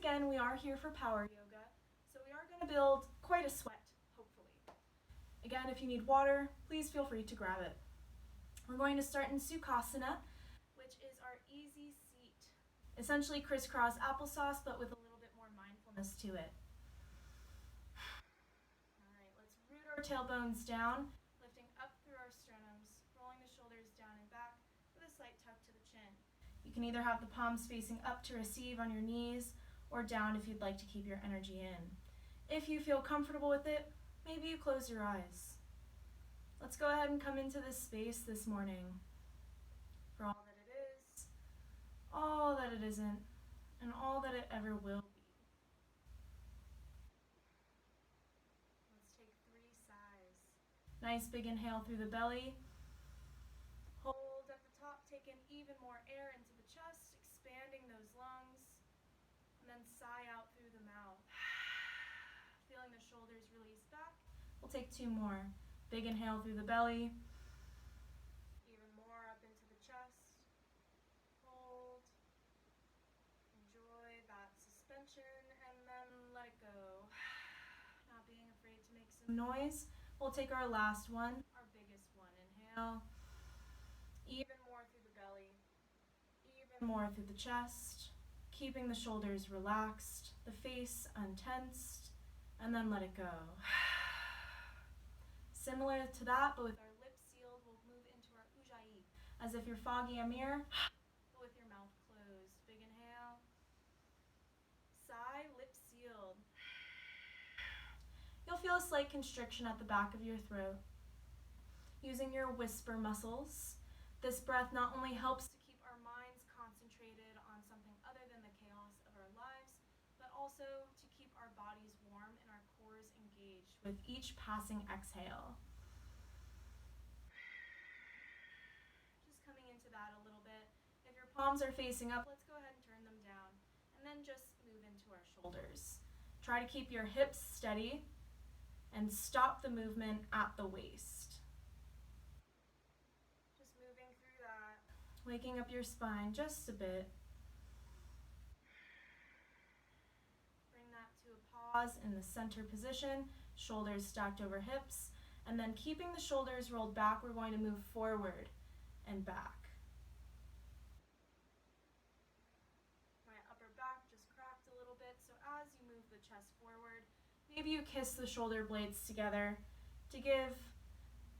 again, we are here for power yoga, so we are going to build quite a sweat, hopefully. Again, if you need water, please feel free to grab it. We're going to start in Sukhasana, which is our easy seat. Essentially crisscross applesauce, but with a little bit more mindfulness to it. All right, let's root our tailbones down, lifting up through our sternums, rolling the shoulders down and back with a slight tuck to the chin. You can either have the palms facing up to receive on your knees or down if you'd like to keep your energy in. If you feel comfortable with it, maybe you close your eyes. Let's go ahead and come into this space this morning for all that it is, all that it isn't, and all that it ever will be. Let's take 3 sighs. Nice big inhale through the belly. Hold at the top, take in even more air into the chest, expanding those lungs, and then sigh out through the mouth. Feeling the shoulders release back. We'll take 2 more. Big inhale through the belly. Even more up into the chest. Hold. Enjoy that suspension and then let it go. Not being afraid to make some noise. We'll take our last one, our biggest one. Inhale. Even more through the belly. Even more through the chest. Keeping the shoulders relaxed, the face untensed, and then let it go. Similar to that, but with our lips sealed, we'll move into our Ujjayi. As if you're foggy a mirror, but with your mouth closed. Big inhale. Sigh, lips sealed. You'll feel a slight constriction at the back of your throat. Using your whisper muscles, this breath not only helps to keep our minds concentrated on something other than the chaos of our lives, but also to keep our bodies warm and our cores engaged with each passing exhale. Just coming into that a little bit. If your palms are facing up, let's go ahead and turn them down, and then just move into our shoulders. Try to keep your hips steady and stop the movement at the waist. Just moving through that, waking up your spine just a bit. Bring that to a pause in the center position, shoulders stacked over hips, and then keeping the shoulders rolled back, we're going to move forward and back. My upper back just cracked a little bit, so as you move the chest forward, maybe you kiss the shoulder blades together to give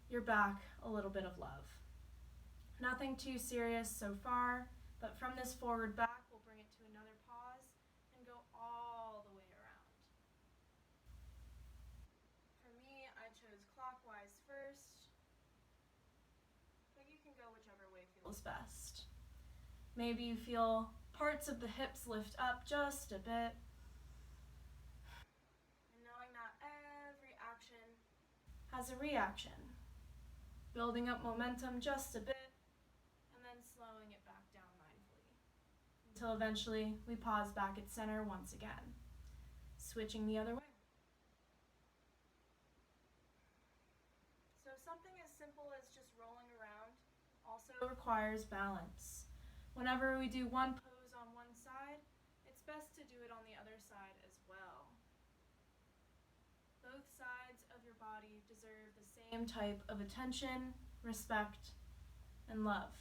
your back a little bit of love. Nothing too serious so far, but from this forward back, we'll bring it to another pause and go all the way around. For me, I chose clockwise first, but you can go whichever way feels best. Maybe you feel parts of the hips lift up just a bit, and knowing that every action has a reaction, building up momentum just a bit, and then slowing it back down mindfully, until eventually we pause back at center once again, switching the other way. So something as simple as just rolling around also requires balance. Whenever we do one pose on one side, it's best to do it on the other side as well. Both sides of your body deserve the same type of attention, respect, and love.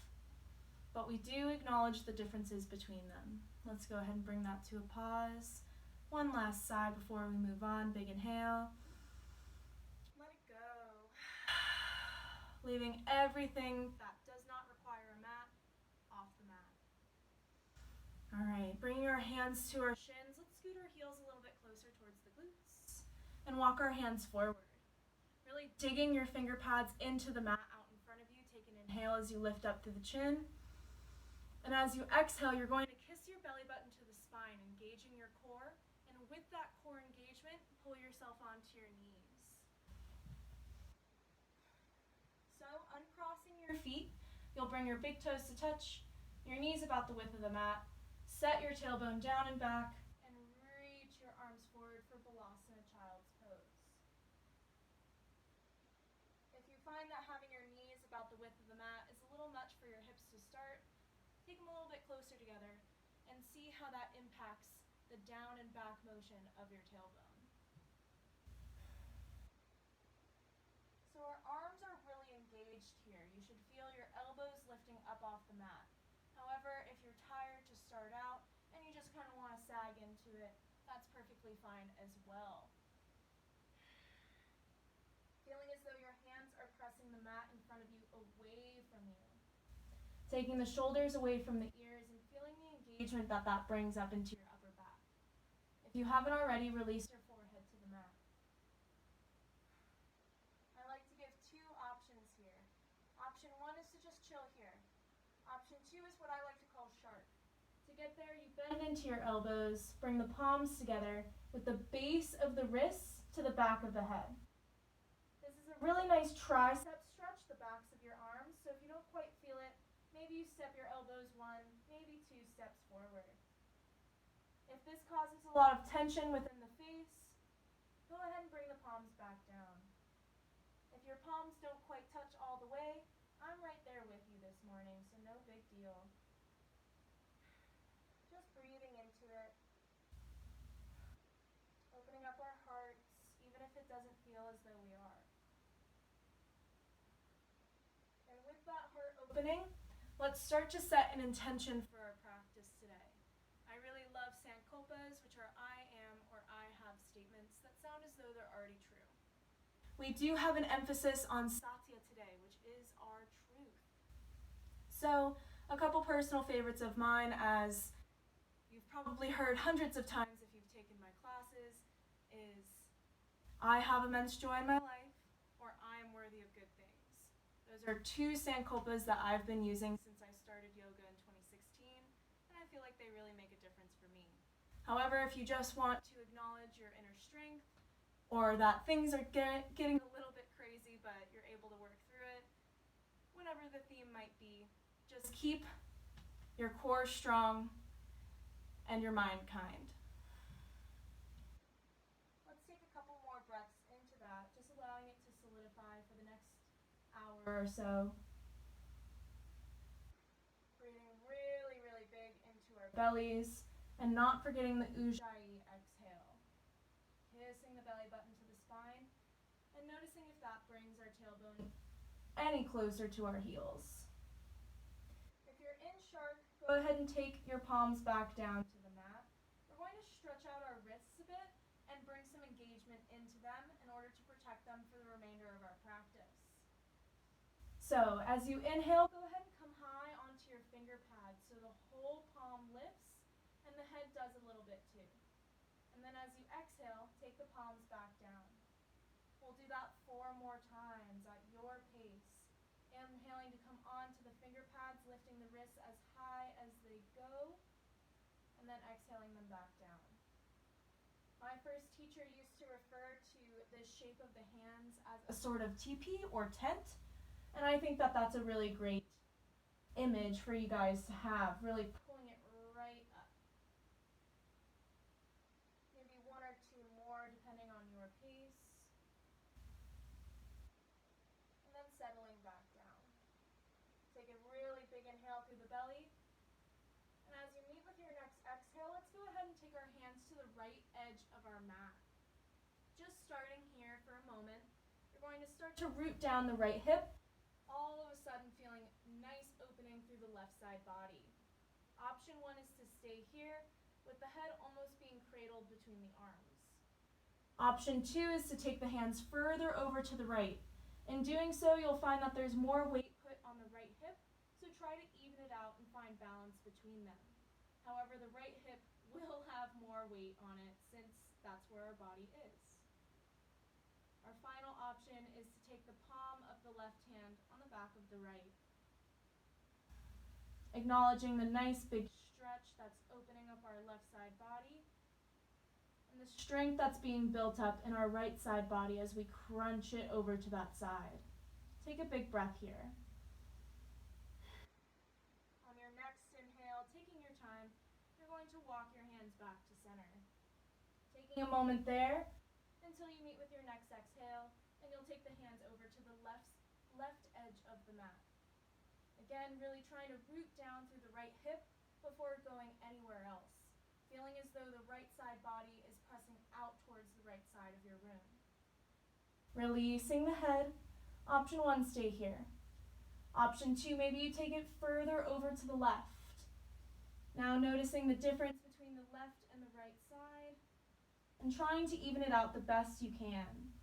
But we do acknowledge the differences between them. Let's go ahead and bring that to a pause. One last sigh before we move on. Big inhale. Let it go. Leaving everything that does not require a mat off the mat. All right, bringing our hands to our shins. Let's scoot our heels a little bit closer towards the glutes and walk our hands forward. Really digging your finger pads into the mat out in front of you. Take an inhale as you lift up through the chin. And as you exhale, you're going to kiss your belly button to the spine, engaging your core. And with that core engagement, pull yourself onto your knees. So uncrossing your feet, you'll bring your big toes to touch, your knees about the width of the mat. Set your tailbone down and back, and reach your arms forward for Balasana Child's Pose. If you find that having your knees about the width of the mat is a little much for your hips to start, take them a little bit closer together and see how that impacts the down and back motion of your tailbone. So our arms are really engaged here. You should feel your elbows lifting up off the mat. However, if you're tired to start out and you just kind of want to sag into it, that's perfectly fine as well. Feeling as though your hands are pressing the mat in front of you away from you. Taking the shoulders away from the ears and feeling the engagement that brings up into your upper back. If you haven't already, release your forehead to the mat. I like to give two options here. Option one is to just chill here. Option two is what I like to call shark. To get there, you bend into your elbows, bring the palms together with the base of the wrists to the back of the head. This is a really nice tricep stretch, the backs of your arms, so if you don't quite feel it, maybe you step your elbows one, maybe two steps forward. If this causes a lot of tension within the face, go ahead and bring the palms back down. If your palms don't quite touch all the way, I'm right there with you this morning, so no big deal. Just breathing into it. Opening up our hearts, even if it doesn't feel as though we are. And with that heart opening, let's start to set an intention for our practice today. I really love sankalpas, which are I am or I have statements that sound as though they're already true. We do have an emphasis on satya today, which is our truth. So, a couple personal favorites of mine, as you've probably heard hundreds of times if you've taken my classes, is I have immense joy in my life, or I am worthy of good things. Those are two sankalpas that I've been using since I started yoga in 2016, and I feel like they really make a difference for me. However, if you just want to acknowledge your inner strength, or that things are getting a little bit crazy, but you're able to work through it, whatever the theme might be, just keep your core strong and your mind kind. Let's take a couple more breaths into that, just allowing it to solidify for the next hour or so. Breathing really, really big into our bellies, and not forgetting the Ujjayi exhale. Kissing the belly button to the spine, and noticing if that brings our tailbone any closer to our heels. If you're in shark, go ahead and take your palms back down to the mat. We're going to stretch out our wrists a bit and bring some engagement into them in order to protect them for the remainder of our practice. So, as you inhale, go ahead and come high onto your finger pads so the whole palm lifts and the head does a little bit too. And then as you exhale, take the palms back down. We'll do that 4 more times at your pace. Inhaling to come onto the finger pads, lifting the wrists as high as they go, and then exhaling them back down. My first teacher used to refer to this shape of the hands as a sort of teepee or tent, and I think that that's a really great image for you guys to have, really pulling it right up. Maybe 1 or 2 more depending on your pace. And then settling back down. Take a really big inhale through the belly. And as you meet with your next exhale, let's go ahead and take our hands to the right edge of our mat. Just starting here for a moment, you're going to start to root down the right hip, all of a sudden feeling nice opening through the left side body. Option 1 is to stay here, with the head almost being cradled between the arms. Option 2 is to take the hands further over to the right. In doing so, you'll find that there's more weight put on the right hip, so try to even it out and find balance between them. However, the right hip will have more weight on it since that's where our body is. Our final option is to take the palm of the left hand on the back of the right. Acknowledging the nice big stretch that's opening up our left side body, and the strength that's being built up in our right side body as we crunch it over to that side. Take a big breath here. On your next inhale, taking your time, you're going to walk your hands back to center. Taking a moment there until you meet with your next exhale, and you'll take the hands over to the left edge of the mat. Again, really trying to root down through the right hip before going anywhere else. Feeling as though the right side body is pressing out towards the right side of your room. Releasing the head. Option 1, stay here. Option 2, maybe you take it further over to the left. Now noticing the difference between the left and the right side and trying to even it out the best you can.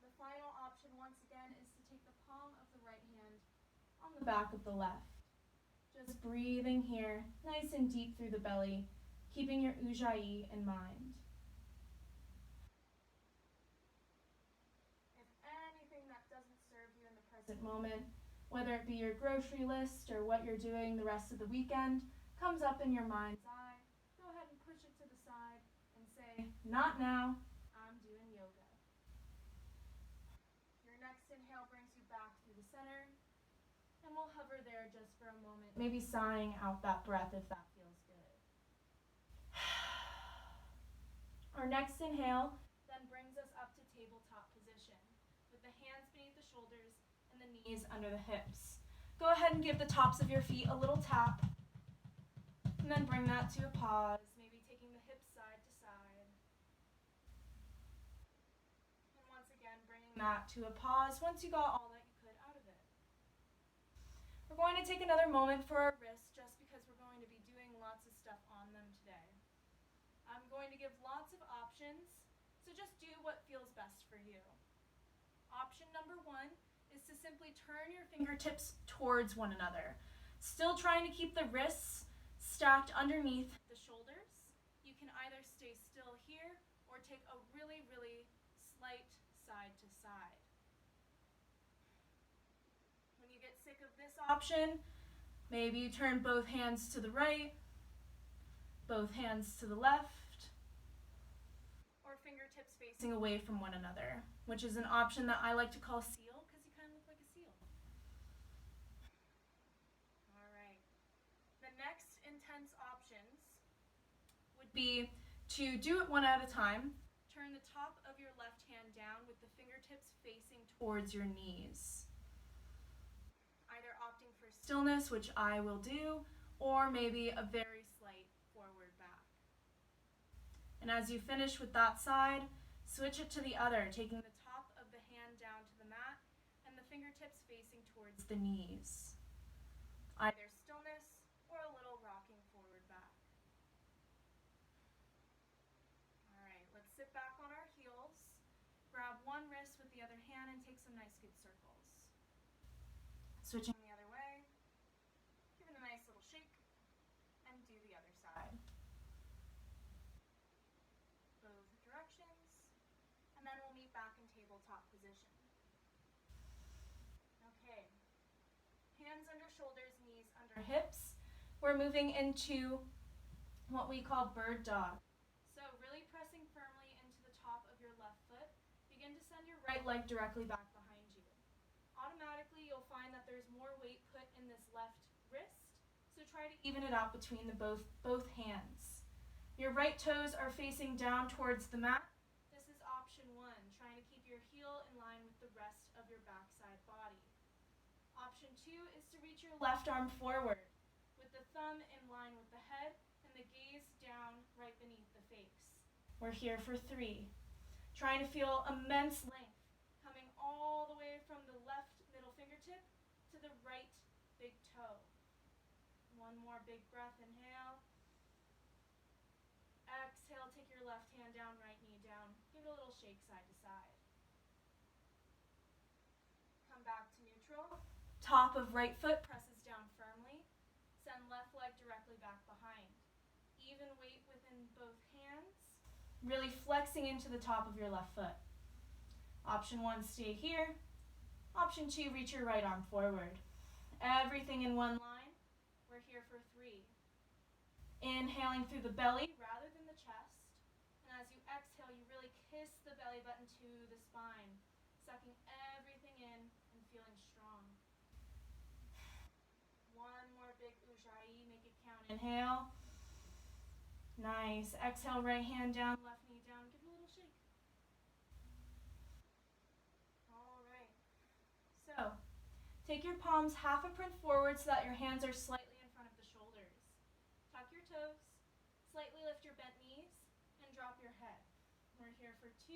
The final option, once again, is to take the palm of the right hand on the back of the left. Just breathing here, nice and deep through the belly, keeping your ujjayi in mind. If anything that doesn't serve you in the present moment, whether it be your grocery list or what you're doing the rest of the weekend, comes up in your mind's eye, go ahead and push it to the side and say, not now, I'm doing yoga. Your next inhale brings you back through the center, and we'll hover there just for a moment, maybe sighing out that breath if that feels good. Our next inhale then brings us up to tabletop position, with the hands beneath the shoulders and the knees under the hips. Go ahead and give the tops of your feet a little tap, and then bring that to a pause, maybe taking the hips side to side. And once again, bringing that to a pause once you got all that you could out of it. We're going to take another moment for our wrists, just because we're going to be doing lots of stuff on them today. I'm going to give lots of options, so just do what feels best for you. Option number 1 is to simply turn your fingertips towards one another, still trying to keep the wrists stacked underneath the shoulders. You can either stay still here or take a really, really slight side to side. When you get sick of this option, maybe you turn both hands to the right, both hands to the left, or fingertips facing away from one another, which is an option that I like to call seal, because you kind of look like a seal. All right. The next intense options would be to do it one at a time. Turn the top of your left hand down with the fingertips facing towards your knees. Either opting for stillness, which I will do, or maybe a very slight forward back. And as you finish with that side, switch it to the other, taking the top of the hand down to the mat and the fingertips facing towards the knees. Either stillness or a little rocking forward back. All right, let's sit back on our heels, grab one wrist with the other hand and take some nice good circles. Switching the other way, give it a nice little shake, and do the other side. Both directions, and then we'll meet back in tabletop position. Okay, hands under shoulders, knees under hips. We're moving into what we call bird dog. So really pressing firmly into the top of your left foot. Begin to send your right leg directly back behind you. Automatically, you'll find that there's more weight put in this left wrist, so try to even it out between both hands. Your right toes are facing down towards the mat. This is option 1, trying to keep your heel in line with the rest of your backside body. Option 2 is to reach your left arm forward, with the thumb in line with the head and the gaze down right beneath the face. We're here for 3. Trying to feel immense length, coming all the way from the left middle fingertip to the right big toe. One more big breath, inhale. Exhale, take your left hand down, right knee down. Give it a little shake side to side. Come back to neutral. Top of right foot presses down firmly. Send left leg directly back behind. Even weight within both hands. Really flexing into the top of your left foot. Option 1, stay here. Option 2, reach your right arm forward. Everything in one line. We're here for 3. Inhaling through the belly rather than the chest. And as you exhale, you really kiss the belly button to the spine, sucking everything in and feeling strong. One more big ujjayi, make it count. Inhale. Nice. Exhale, right hand down, left knee down. Give it a little shake. All right. So, take your palms half a print forward so that your hands are slightly in front of the shoulders. Tuck your toes. Slightly lift your bent knees and drop your head. We're here for 2,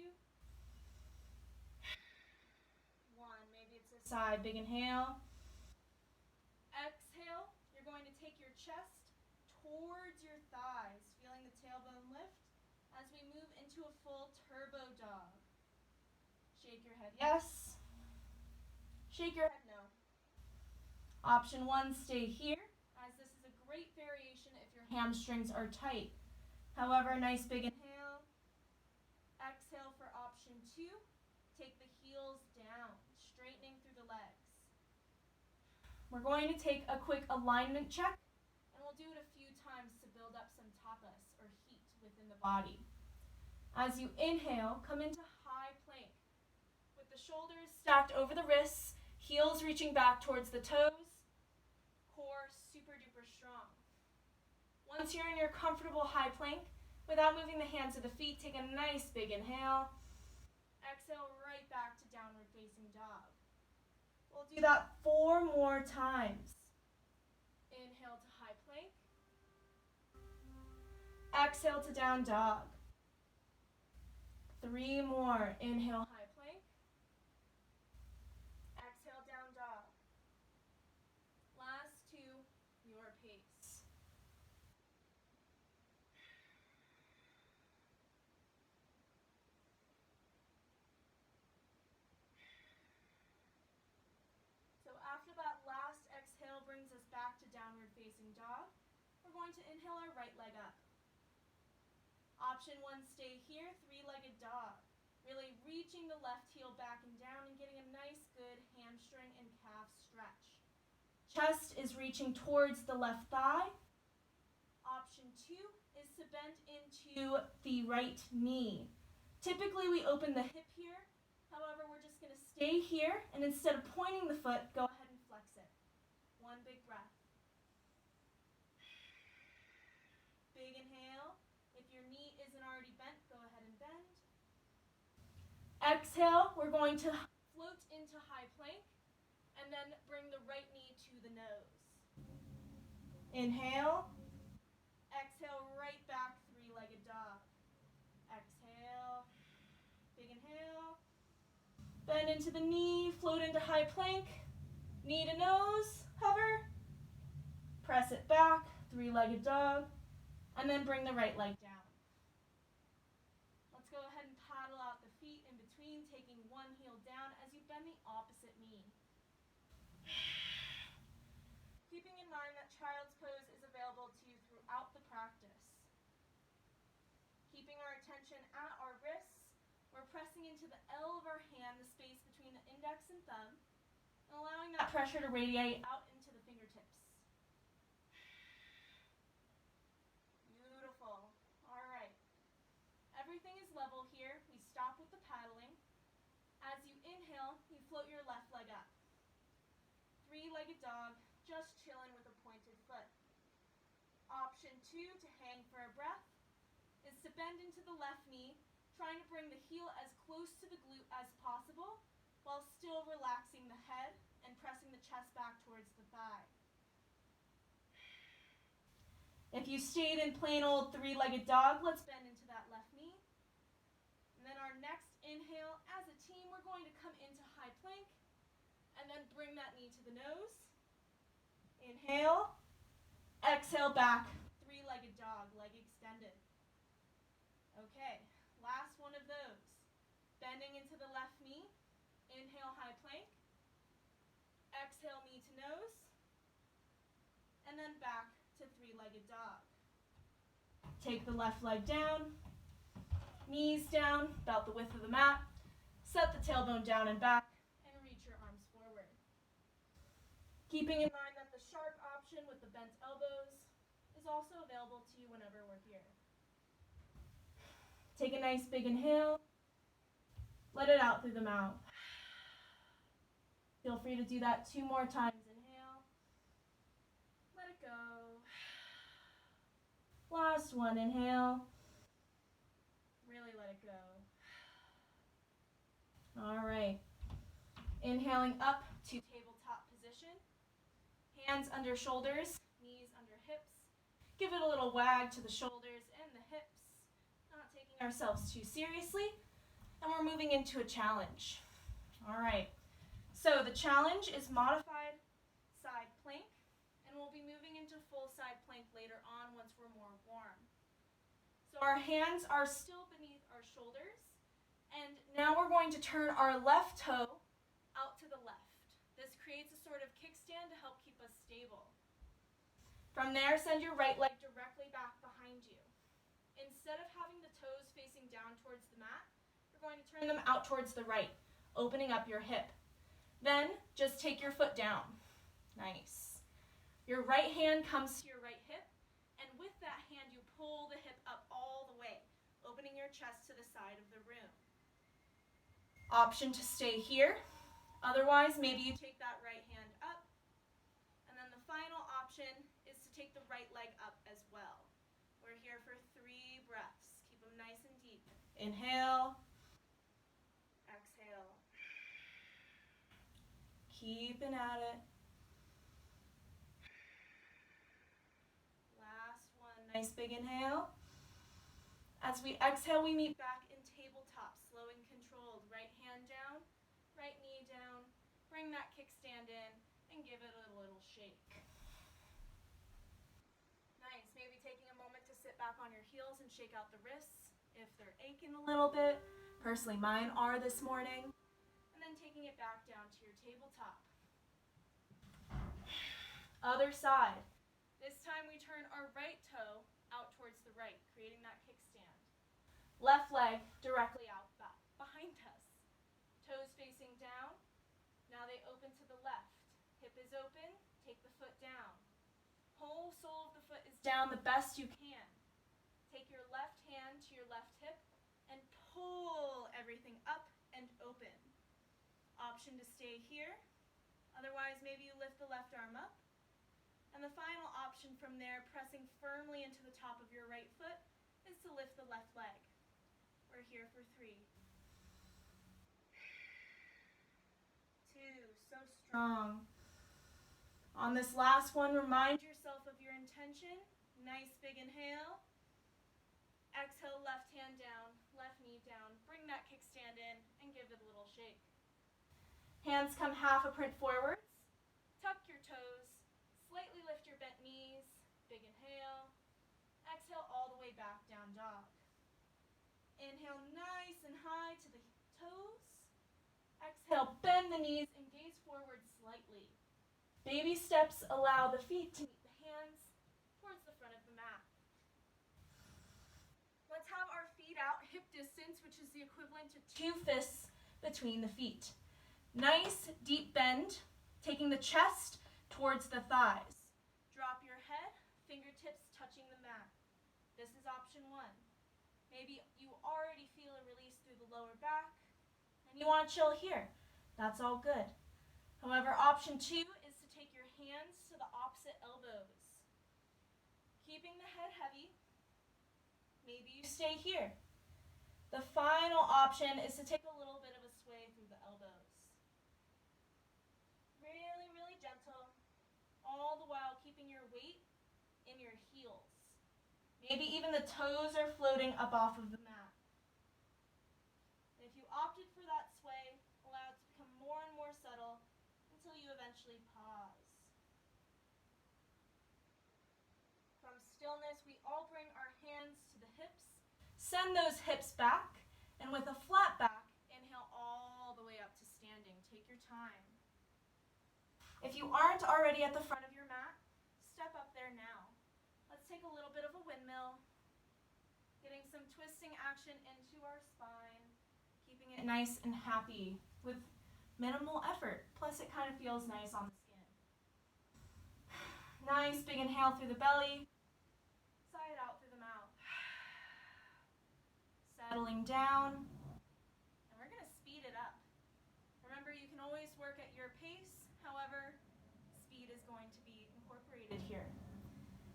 1. Maybe it's this side. Big inhale. Exhale. You're going to take your chest towards your thighs, feeling the tailbone lift as we move into a full turbo dog. Shake your head yes. Shake your head no. Option 1, stay here, as this is a great variation if your hamstrings are tight. However, nice big inhale. Exhale for option 2. Take the heels down, straightening through the legs. We're going to take a quick alignment check, and we'll do it a few times to build up some tapas, or heat, within the body. As you inhale, come into high plank, with the shoulders stacked over the wrists, heels reaching back towards the toes, core super duper strong. Once you're in your comfortable high plank, without moving the hands or the feet, take a nice big inhale. Exhale right back to downward facing dog. We'll do that 4 more times. Inhale to high plank. Exhale to down dog. 3 more. Inhale, high plank. Exhale, down dog. Last 2, your pace. So after that last exhale brings us back to downward facing dog, we're going to inhale our right leg up. Option 1, stay here, 3-legged dog. Really reaching the left heel back and down and getting a nice good hamstring and calf stretch. Chest is reaching towards the left thigh. Option 2 is to bend into the right knee. Typically we open the hip here. However, we're just going to stay here, and instead of pointing the foot, go ahead and flex it. 1 big breath. Big inhale. If your knee isn't already bent, go ahead and bend. Exhale, we're going to float into high plank, and then bring the right knee to the nose. Inhale. Exhale, right back, 3-legged dog. Exhale. Big inhale. Bend into the knee, float into high plank. Knee to nose, hover. Press it back, 3-legged dog. And then bring the right leg down. Let's go ahead and paddle out the feet in between, taking one heel down as you bend the opposite knee. Keeping in mind that child's pose is available to you throughout the practice. Keeping our attention at our wrists, we're pressing into the L of our hand, the space between the index and thumb, and allowing that pressure to radiate out into the fingertips. Beautiful. All right. Everything is level here. We stop with the paddling. As you inhale, you float your left leg up. 3-legged dog, just chilling with a pointed foot. Option 2, to hang for a breath, is to bend into the left knee, trying to bring the heel as close to the glute as possible, while still relaxing the head and pressing the chest back towards the thigh. If you stayed in plain old 3-legged dog, let's bend into that left knee. And then our next inhale, as a team, we're going to come into high plank, and then bring that knee to the nose. Inhale. Exhale back, 3-legged dog, leg extended. Okay, last one of those. Bending into the left knee. Inhale, high plank. Exhale, knee to nose. And then back to 3-legged dog. Take the left leg down. Knees down, about the width of the mat. Set the tailbone down and back, and reach your arms forward. Keeping in mind that the sharp option with the bent elbows is also available to you whenever we're here. Take a nice big inhale. Let it out through the mouth. Feel free to do that 2 more times. Inhale. Let it go. Last one, inhale. Really let it go. All right. Inhaling up to tabletop position. Hands under shoulders, knees under hips. Give it a little wag to the shoulders hips, not taking ourselves too seriously, and we're moving into a challenge. All right, so the challenge is modified side plank, and we'll be moving into full side plank later on once we're more warm. So our hands are still beneath our shoulders, and now we're going to turn our left toe out to the left. This creates a sort of kickstand to help keep us stable. From there, send your right leg directly back behind you. Instead of having the toes facing down towards the mat, you're going to turn them out towards the right, opening up your hip. Then, just take your foot down. Nice. Your right hand comes to your right hip, and with that hand, you pull the hip up all the way, opening your chest to the side of the room. Option to stay here. Otherwise, maybe you take that right hand up, and then the final option is to take the right leg up as well. We're here for 3 breaths. Keep them nice and deep. Inhale. Exhale. Keeping at it. Last one. Nice big inhale. As we exhale, we meet back in tabletop, slow and controlled. Right hand down, right knee down. Bring that kickstand in and give it a little shake. Nice. Maybe taking a moment to sit back on your heels and shake out the wrists if they're aching a little bit. Personally, mine are this morning. And then taking it back down to your tabletop. Other side. This time we turn our right toe out towards the right, creating that kickstand. Left leg directly out back behind us. Toes facing down. Now they open to the left. Hip is open. Take the foot down. Whole sole of the foot is down the best you can. Take your left hand to your left hip and pull everything up and open. Option to stay here. Otherwise, maybe you lift the left arm up. And the final option from there, pressing firmly into the top of your right foot, is to lift the left leg. We're here for 3. 2, so strong. On this last one, remind yourself of your intention. Nice big inhale. Exhale, left hand down, left knee down. Bring that kickstand in and give it a little shake. Hands come half a print forwards. Tuck your toes. Slightly lift your bent knees. Big inhale. Exhale all the way back, down dog. Inhale nice and high to the toes. Exhale, bend the knees and gaze forward slightly. Baby steps allow the feet to meet the hands towards the front of the mat. Let's have our feet out hip distance, which is the equivalent to 2 fists between the feet. Nice deep bend, taking the chest towards the thighs. Drop your head, fingertips touching the mat. This is option 1. Maybe you already feel a release through the lower back, and you want to chill here. That's all good. However, option 2 is to take your hands to the opposite elbows. Keeping the head heavy, maybe you stay here. The final option is to take a little bit of a sway through the elbows. Really, really gentle, all the while keeping your weight in your heels. Maybe even the toes are floating up off of the mat. If you opted for that sway, allow it to become more and more subtle until you eventually pause. From stillness, we all bring our hands to the hips. Send those hips back, and with a flat back, inhale all the way up to standing. Take your time. If you aren't already at the front of your mat, step up there now. Let's take a little bit of a windmill, getting some twisting action into our spine, keeping it nice and happy with minimal effort. Plus, it kind of feels nice on the skin. Nice big inhale through the belly, sigh it out through the mouth. Settling down, and we're going to speed it up. Remember, you can always work at your pace. However, speed is going to be incorporated here.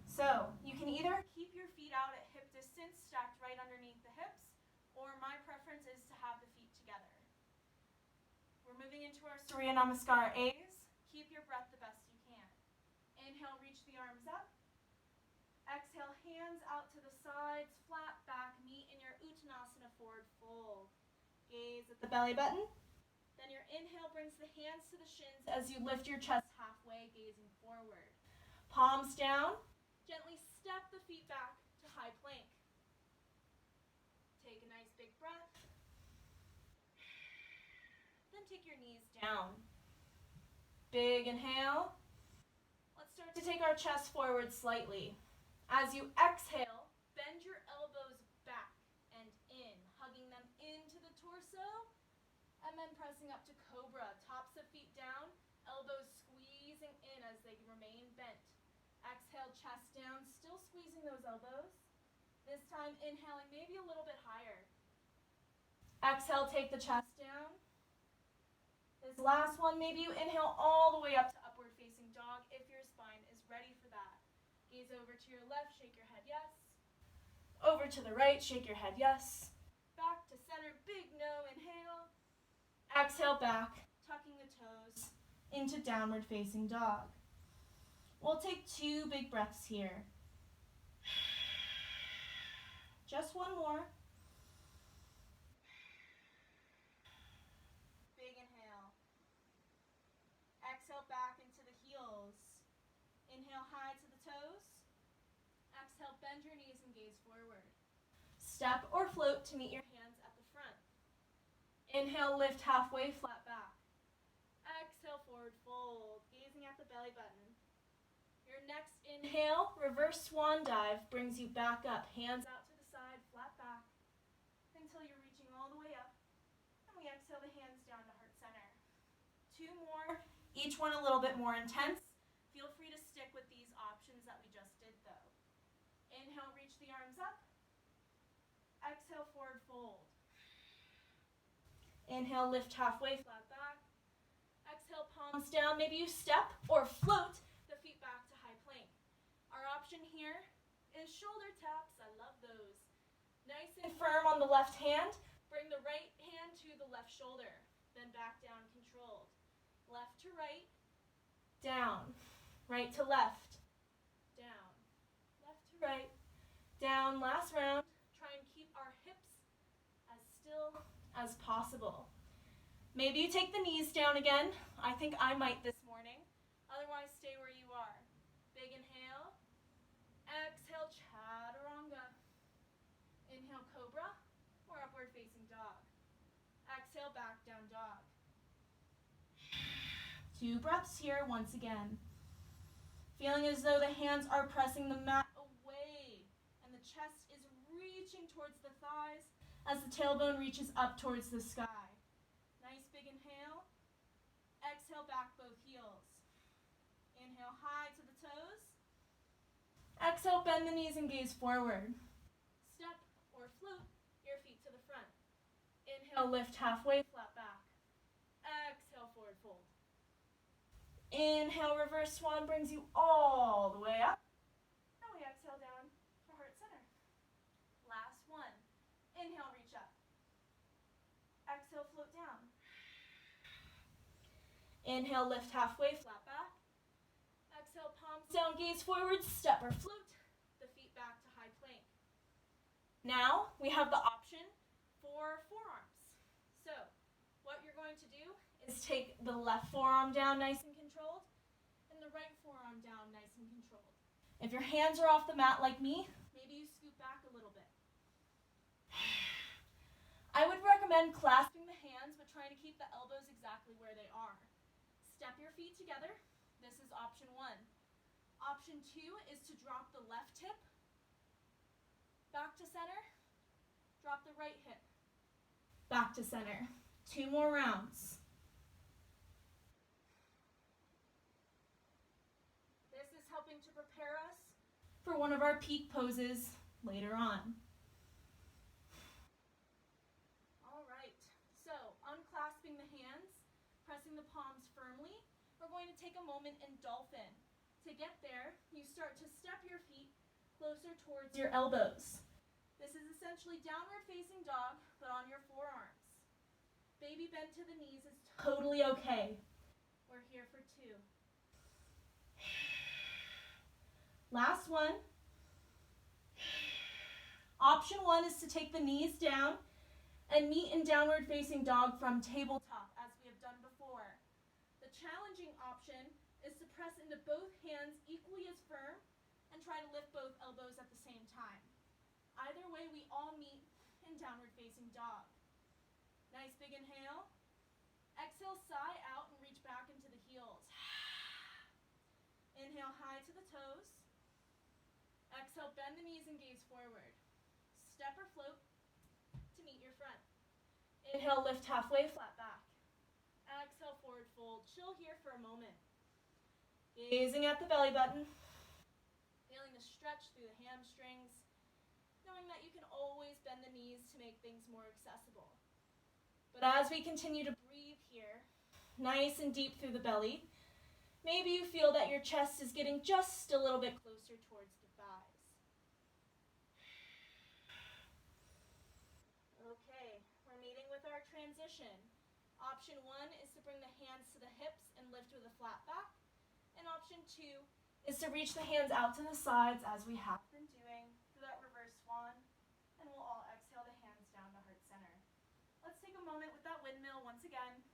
So, you can either keep your feet out at hip distance, stacked right underneath the hips, or my preference is to have the feet together. We're moving into our Surya Namaskar A's. Keep your breath the best you can. Inhale, reach the arms up. Exhale, hands out to the sides, flat a forward fold. Gaze at the belly button. Then your inhale brings the hands to the shins as you lift your chest halfway, gazing forward. Palms down. Gently step the feet back to high plank. Take a nice big breath. Then take your knees down. Big inhale. Let's start to take our chest forward slightly. As you exhale, bend your elbows back and in, hugging them into the torso, and then pressing up to cobra. Tops of feet down, elbows squeezing in as they remain bent. Exhale, chest down, still squeezing those elbows. This time, inhaling maybe a little bit higher. Exhale, take the chest down. This last one, maybe you inhale all the way up to upward facing dog if your spine is ready for that. Gaze over to your left, shake your head yes. Over to the right, shake your head yes. Back to center, big no, inhale. Exhale back, tucking the toes into downward facing dog. We'll take 2 big breaths here. Just one more. Big inhale. Exhale back into the heels. Inhale high to the toes. Exhale, bend your knees and gaze forward. Step or float to meet your hands at the front. Inhale, lift halfway, flat back. Exhale, forward fold, gazing at the belly button. Your next inhale, reverse swan dive, brings you back up. Hands out to the side, flat back, until you're reaching all the way up. And we exhale the hands down to heart center. 2 more, each one a little bit more intense. Feel free to stick with these options that we just did though. Inhale, reach the arms up. Exhale, forward fold. Inhale, lift halfway, flat back. Exhale, palms down. Maybe you step or float the feet back to high plank. Our option here is shoulder taps. I love those. Nice and firm on the left hand. Bring the right hand to the left shoulder. Then back down, controlled. Left to right. Down. Right to left. Down. Left to right. Down. Last round. Try and keep our hips as still as possible. Maybe you take the knees down again. I think I might this morning. Otherwise, stay where you are. Big inhale. Exhale, chaturanga. Inhale, cobra or upward facing dog. Exhale, back down dog. 2 breaths here once again. Feeling as though the hands are pressing the mat away and the chest is reaching towards the thighs as the tailbone reaches up towards the sky. Nice big inhale. Exhale, back both heels. Inhale, high to the toes. Exhale, bend the knees and gaze forward. Step or float your feet to the front. Inhale, lift halfway, flat back. Exhale, forward fold. Inhale, reverse swan brings you all the way up. And we exhale down to heart center. Last one. Inhale, reach up. Exhale, float down. Inhale, lift halfway, flat back. Exhale, palms down, gaze forward, step or float the feet back to high plank. Now we have the option for forearms. So what you're going to do is take the left forearm down nice and controlled and the right forearm down nice and controlled. If your hands are off the mat like me, maybe you scoot back a little bit. I would recommend clasping the hands but trying to keep the elbows exactly where they are. Step your feet together. This is option 1. Option 2 is to drop the left hip back to center. Drop the right hip back to center. 2 more rounds. This is helping to prepare us for one of our peak poses later on. All right, so unclasping the hands, pressing the palms firmly, we're going to take a moment in dolphin. To get there, you start to step your feet closer towards your elbows. This is essentially downward facing dog, but on your forearms. Baby bend to the knees is totally okay. We're here for 2. Last one. Option 1 is to take the knees down and meet in downward facing dog from tabletop as we have done before. The challenging option is to press into both hands equally as firm and try to lift both elbows at the same time. Either way, we all meet in downward facing dog. Nice big inhale. Exhale, sigh out and reach back into the heels. Inhale high to the toes. Exhale, bend the knees and gaze forward. Step or float to meet your front. Inhale, lift halfway, flat back. Exhale, forward fold. Chill here for a moment. Gazing at the belly button. Feeling the stretch through the hamstrings. Knowing that you can always bend the knees to make things more accessible. But as we continue to breathe here, nice and deep through the belly, maybe you feel that your chest is getting just a little bit closer towards the thighs. Okay, we're meeting with our transition. Option 1 is to bring the hands to the hips and lift with a flat back. And option 2 is to reach the hands out to the sides as we have been doing through that reverse swan. And we'll all exhale the hands down to heart center. Let's take a moment with that windmill once again.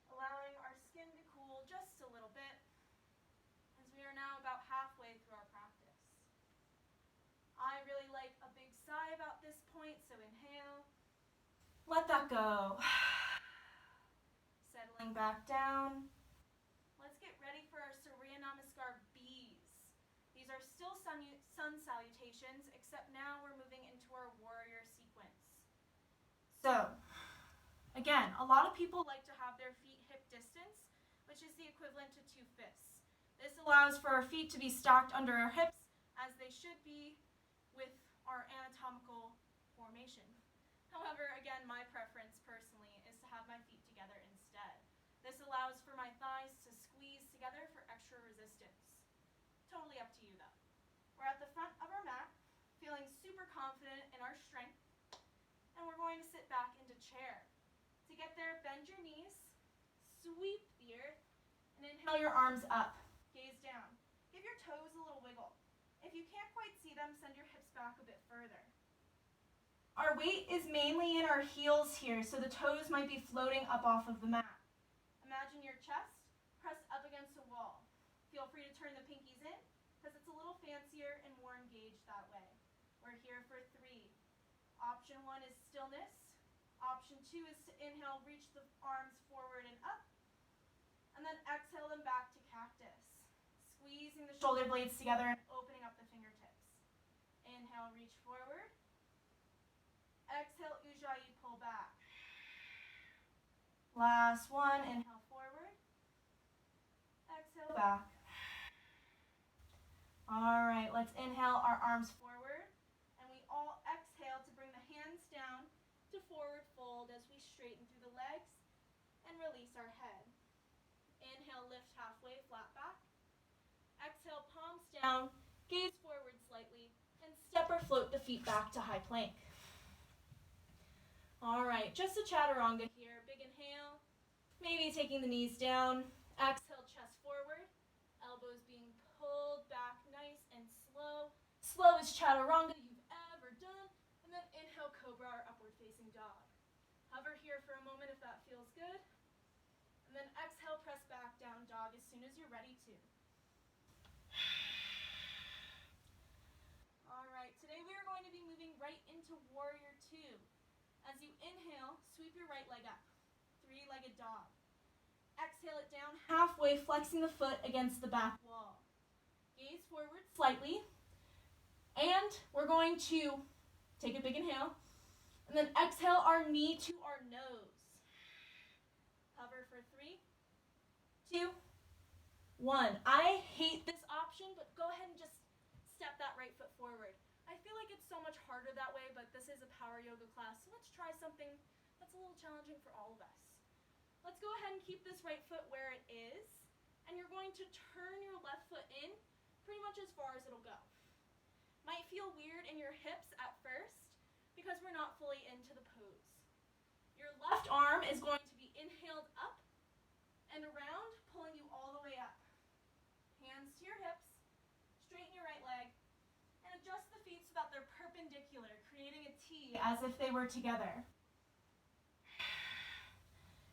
Allowing our skin to cool just a little bit as we are now about halfway through our practice. I really like a big sigh about this point, so inhale. Let that go. Settling back down. Let's get ready for our Surya Namaskar B's. These are still sun salutations, except now we're moving into our warrior sequence. So, again, a lot of people like to have their feet hip distance, which is the equivalent to 2 fists. This allows for our feet to be stacked under our hips, as they should be with our anatomical formation. However, again, my preference personally is to have my feet together instead. This allows for my thighs to squeeze together for extra resistance. Totally up to you though. We're at the front of our mat, feeling super confident in our strength, and we're going to sit back into chair. To get there, bend your knees, sweep the earth, and inhale your arms up. Gaze down. Give your toes a little wiggle. If you can't quite see them, send your hips back a bit further. Our weight is mainly in our heels here, so the toes might be floating up off of the mat. Imagine your chest pressed up against a wall. Feel free to turn the pinkies in, because it's a little fancier and more engaged that way. We're here for 3. Option 1 is stillness. Option 2 is to inhale, reach the arms forward and up, and then exhale them back to cactus. Squeezing the shoulder blades together and opening up the fingertips. Inhale, reach forward. Exhale, Ujjayi, pull back. Last one, inhale forward. Exhale back. All right, let's inhale our arms forward, and we all exhale to bring the hands down to forward fold as we straighten through the legs and release our head. Inhale, lift halfway, flat back. Exhale, palms down, gaze forward slightly, and step or float the feet back to high plank. All right, just a chaturanga here. Big inhale, maybe taking the knees down. Exhale, chest forward, elbows being pulled back nice and slow. Slowest chaturanga you've ever done. And then inhale, cobra or upward facing dog. Hover here for a moment if that feels good. And then exhale, press back down dog as soon as you're ready to. All right, today we are going to be moving right into warrior 2. As you inhale, sweep your right leg up, 3-legged dog. Exhale it down halfway, flexing the foot against the back wall. Gaze forward slightly, and we're going to take a big inhale, and then exhale our knee to our nose. Hover for 3, 2, 1. I hate this option, but go ahead and just step that right foot forward. I feel like it's so much harder that way, but this is a power yoga class, so let's try something that's a little challenging for all of us. Let's go ahead and keep this right foot where it is, and you're going to turn your left foot in pretty much as far as it'll go. Might feel weird in your hips at first because we're not fully into the pose. Your left arm is going to be inhaled up and around, pulling you all the way up. Hands to your hips, straighten your right leg, and adjust the that they're perpendicular, creating a T as if they were together.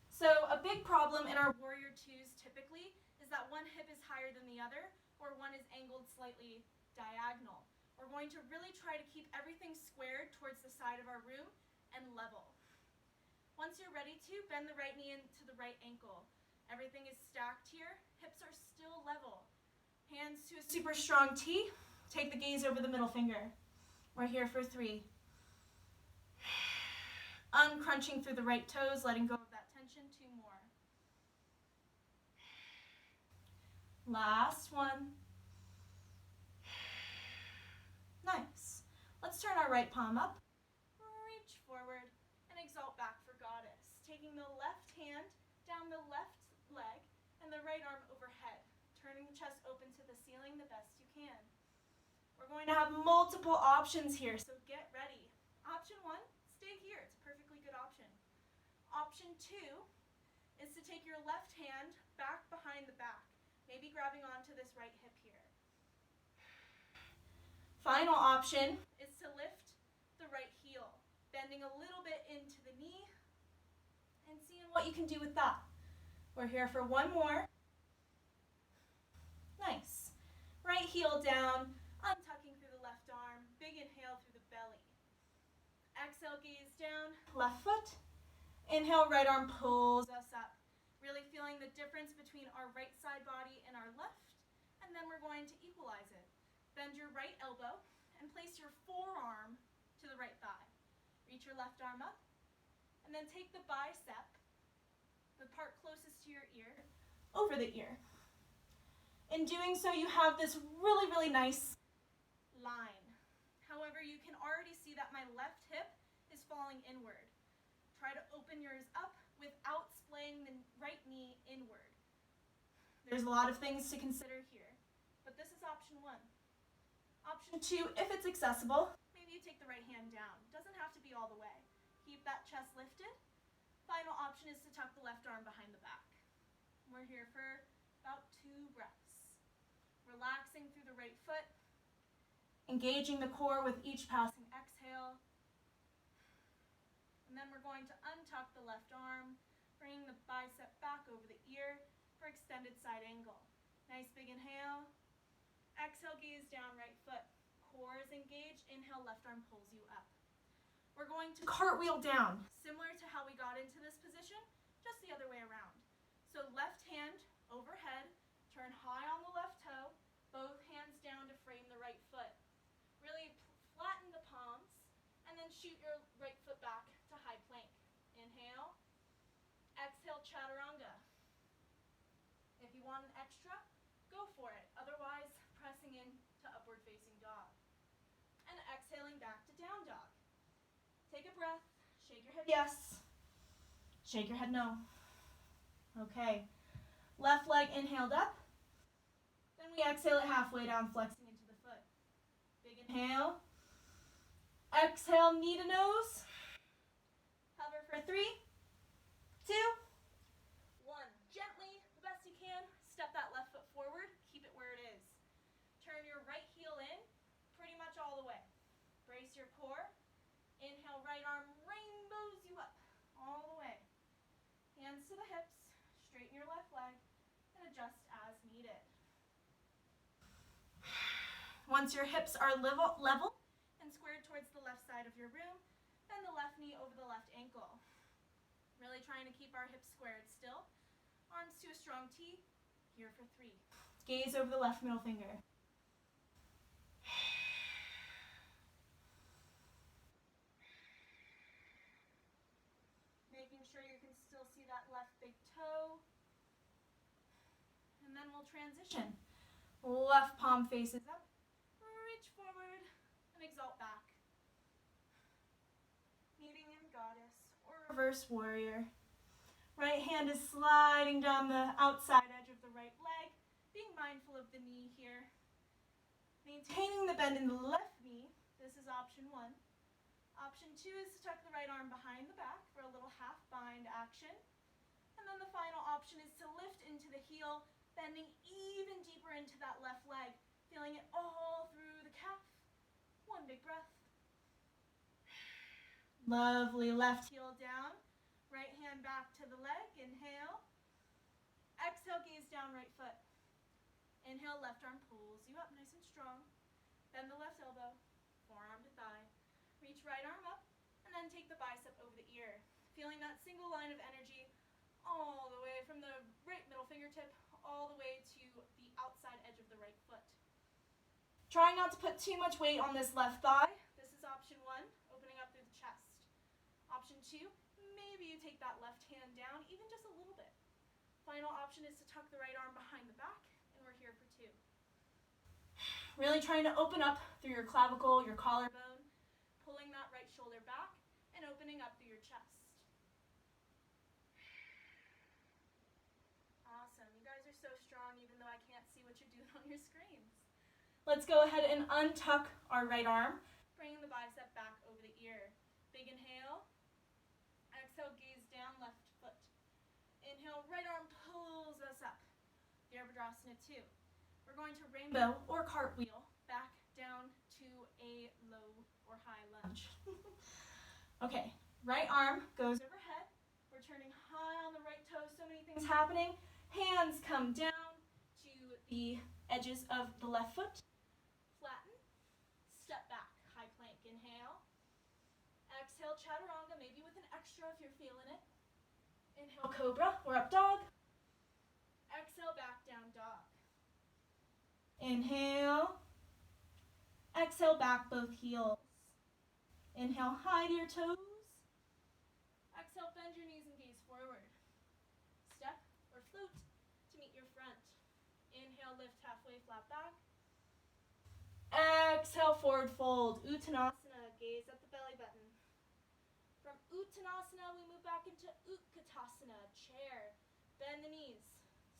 So a big problem in our warrior twos typically is that one hip is higher than the other, or one is angled slightly diagonal. We're going to really try to keep everything squared towards the side of our room and level. Once you're ready to, bend the right knee into the right ankle. Everything is stacked here. Hips are still level. Hands to a super strong T. Take the gaze over the middle finger. We're here for 3. Uncrunching through the right toes, letting go of that tension. 2 more. Last one. Nice. Let's turn our right palm up. Reach forward and exalt back for goddess. Taking the left hand down the left leg and the right arm overhead. Turning the chest open to the ceiling the best you can. We're going to have multiple options here, so get ready. Option 1, stay here. It's a perfectly good option. Option 2 is to take your left hand back behind the back, maybe grabbing onto this right hip here. Final option is to lift the right heel, bending a little bit into the knee and seeing what you can do with that. We're here for 1 more. Nice. Right heel down, untucking through the left arm, big inhale through the belly. Exhale, gaze down, left foot. Inhale, right arm pulls us up. Really feeling the difference between our right side body and our left. And then we're going to equalize it. Bend your right elbow and place your forearm to the right thigh. Reach your left arm up. And then take the bicep, the part closest to your ear, over the ear. In doing so, you have this really, really nice line. However, you can already see that my left hip is falling inward. Try to open yours up without splaying the right knee inward. There's a lot of things to consider here, but this is option 1. Option 2, if it's accessible, maybe you take the right hand down. Doesn't have to be all the way. Keep that chest lifted. Final option is to tuck the left arm behind the back. We're here for about 2 breaths. Relaxing through the right foot, engaging the core with each passing exhale. And then we're going to untuck the left arm, bringing the bicep back over the ear for extended side angle. Nice big inhale. Exhale, gaze down, right foot. Core is engaged. Inhale, left arm pulls you up. We're going to cartwheel down, similar to how we got into this position, just the other way around. So left hand overhead, turn high on the left toe, both hands down to frame the right foot. Really flatten the palms, and then shoot your right foot back to high plank. Inhale. Exhale, chaturanga. If you want an extra, go for it. Otherwise, pressing in to upward facing dog. And exhaling back to down dog. Take a breath. Shake your head yes. Shake your head no. Okay. Left leg inhaled up. Then we exhale it halfway down, flexing into the foot. Big inhale. Exhale, knee to nose. Hover for 3, 2, 1. Gently, the best you can, step that left foot forward. Keep it where it is. Turn your right heel in, pretty much all the way. Brace your core. Inhale, right arm rainbows you up, all the way. Hands to the hips, straighten your left leg, and adjust as needed. Once your hips are level and squared towards the left side of your room, bend the left knee over the left ankle. Really trying to keep our hips squared still. Arms to a strong T, here for 3. Gaze over the left middle finger. Making sure you can still see that left big toe. And then we'll transition. Left palm faces up. Reach forward and exalt back. Meeting in goddess or reverse warrior. Right hand is sliding down the outside edge of the right leg. Being mindful of the knee here. Maintaining the bend in the left knee. This is option 1. Option 2 is to tuck the right arm behind the back for a little half bind action. And then the final option is to lift into the heel, bending even deeper into that left leg, feeling it all through the calf. 1 big breath. Lovely. Left heel down. Right hand back to the leg. Inhale. Exhale, gaze down, right foot. Inhale, left arm pulls you up nice and strong. Bend the left elbow, forearm to thigh. Reach right arm up, and then take the bicep over the ear. Feeling that single line of energy all the way from the right middle fingertip all the way to the outside edge of the right foot. Try not to put too much weight on this left thigh. This is option 1, opening up through the chest. Option 2, maybe you take that left hand down even just a little bit. Final option is to tuck the right arm behind the back, and we're here for 2. Really trying to open up through your clavicle, your collarbone, pulling that right shoulder back, and opening up through your chest. Awesome. You guys are so strong even though I can't see what you're doing on your screens. Let's go ahead and untuck our right arm, bringing the bicep back over the ear. Big inhale. Exhale, gaze down, left foot. Inhale, right arm pulls us up. Garudasana 2. We're going to rainbow or cartwheel back down to a low or high lunge. Okay, right arm goes overhead. We're turning high on the right toe. So many things happening. Hands come down to the edges of the left foot. Flatten. Step back. High plank. Inhale. Exhale, chaturanga, maybe with an extra if you're feeling it. Inhale, cobra or up dog. Exhale, back down dog. Inhale. Exhale, back both heels. Inhale, high to your toes. Exhale, bend your knees and gaze forward. Step or float to meet your front. Inhale, lift halfway, flat back. Exhale, forward fold. Uttanasana, gaze at the belly button. From Uttanasana, we move back into Utkatasana, chair. Bend the knees.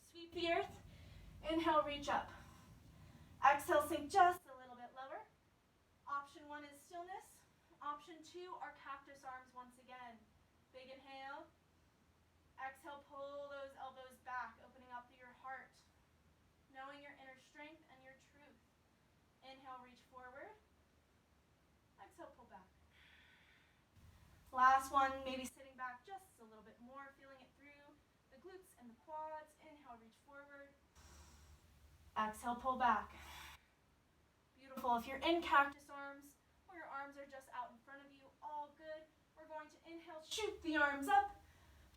Sweep the earth. Inhale, reach up. Exhale, sink just a little bit lower. Option 1 is stillness. Option 2 are cactus arms once again. Big inhale. Exhale, pull those elbows back, opening up through your heart. Knowing your inner strength and your truth. Inhale, reach forward. Exhale, pull back. Last one, maybe sitting back just a little bit more, feeling it through the glutes and the quads. Inhale, reach forward. Exhale, pull back. Beautiful. If you're in cactus arms or your arms are just out in front of you, all good. We're going to inhale, shoot the arms up.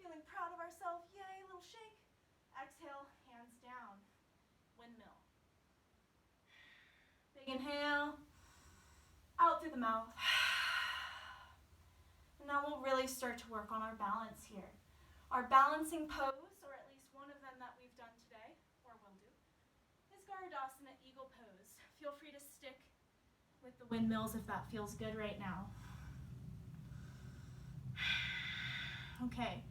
Feeling proud of ourselves. Yay, little shake. Exhale, hands down. Windmill. Big inhale. Out through the mouth. And now we'll really start to work on our balance here. Our balancing pose, or at least one of them that we've done today, or will do, is Garudasana, eagle pose. Feel free to stick with the windmills if that feels good right now. Okay,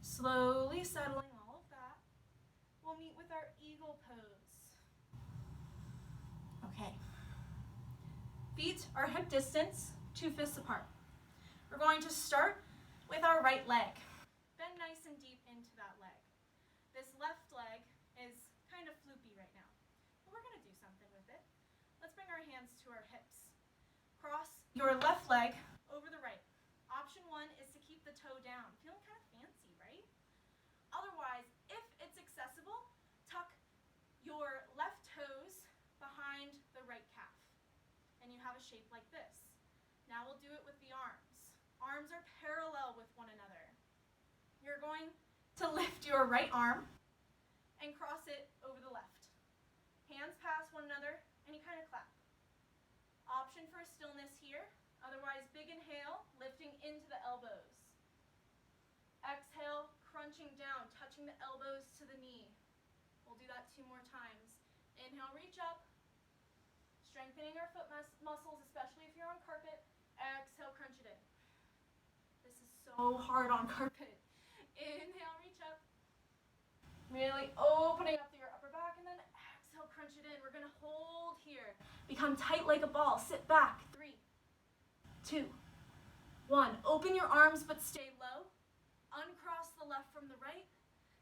slowly settling all of that. We'll meet with our eagle pose. Okay. Feet are hip distance, 2 fists apart. We're going to start with our right leg. Bend nice and deep into that leg. This left leg is kind of floopy right now, but we're going to do something with it. Let's bring our hands to our hips. Cross your left leg over the right. Option 1 is to keep the toe down. Feeling kind of fancy, right? Otherwise, if it's accessible, tuck your left toes behind the right calf. And you have a shape like this. Now we'll do it with the arms. Arms are parallel with one another. You're going to lift your right arm and cross it over the left. Hands pass one another and you kind of clap. Option for stillness here. Otherwise, big inhale, lifting into the elbows. Exhale, crunching down, touching the elbows to the knee. We'll do that 2 more times. Inhale, reach up. Strengthening our foot muscles, especially if you're on carpet. Exhale, crunch it in. This is so hard on carpet. Inhale, reach up. Really opening up through your upper back, and then exhale, crunch it in. We're going to hold here. Become tight like a ball. Sit back. 3, 2, 1. Open your arms, but stay low. Uncross the left from the right.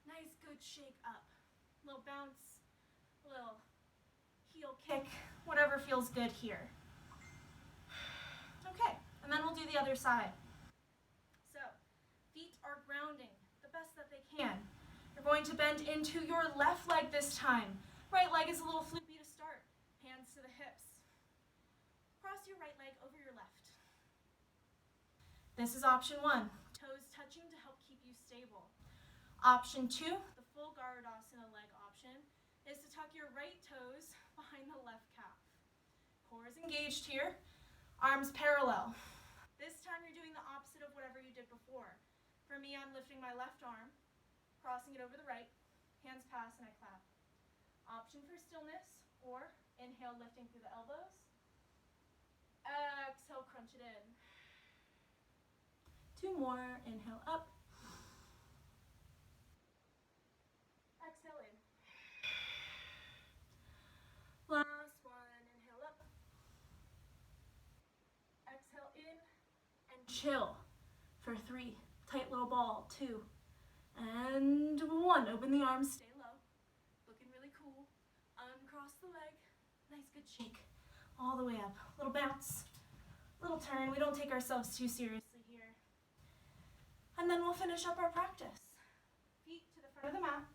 Nice, good shake up. Little bounce, little heel kick, whatever feels good here. Okay, and then we'll do the other side. So, feet are grounding the best that they can. You're going to bend into your left leg this time. Right leg is a little floopy to start. Hands to the hips. Cross your right leg over your left. This is option 1, toes touching to help keep you stable. Option 2, the full Garudasana leg option, is to tuck your right toes behind the left calf. Core is engaged here, arms parallel. This time you're doing the opposite of whatever you did before. For me, I'm lifting my left arm, crossing it over the right, hands pass and I clap. Option for stillness, or inhale lifting through the elbows. Exhale, crunch it in. 2 more, inhale up. Exhale in. Last one, inhale up. Exhale in and chill for 3. Tight little ball, 2. And 1. Open the arms, stay low. Looking really cool. Uncross the leg. Nice good shake. All the way up. Little bounce. Little turn. We don't take ourselves too seriously here. And then we'll finish up our practice. Feet to the front of the mat.